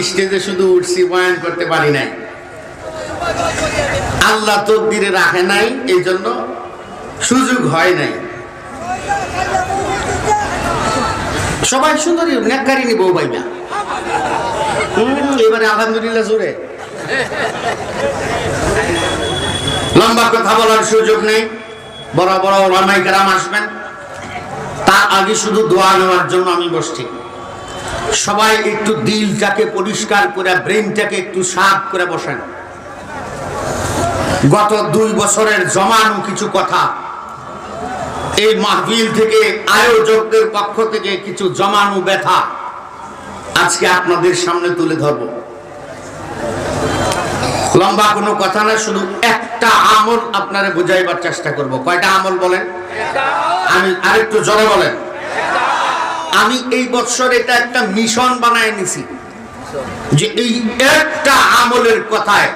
স্টেজে শুধু উঠছি, বয়ান করতে পারি নাই। আল্লাহ তকদিরে রাখে নাই, এই জন্য সুযোগ হয় নাই। সবাই সুন্দরী নেককারিনী বউ পাইবা। এবারে আলহামদুলিল্লাহ জোরে। লম্বা কথা বলার সুযোগ নেই। বড় বড় ওলামায়ে কেরাম আসবেন, তার আগে শুধু দোয়া নেওয়ার জন্য আমি বসছি। সবাই একটু দিলটাকে পরিষ্কার করে, ব্রেনটাকে একটু সাফ করে বসেন। গত 2 বছরের জমানো কিছু কথা এই মাহফিল থেকে, আয়োজকদের পক্ষ থেকে কিছু জমানো ব্যথা আজকে আপনাদের সামনে তুলে ধরব। লম্বা কোনো কথা না, শুধু একটা আমল আপনারা বুঝাইবার চেষ্টা করব। কয়টা আমল বলেন? আমি আরেকটু জোরে বলেন। আমি এই বছর এটা একটা মিশন বানায় নিছি যে এই একটা আমলের কথায়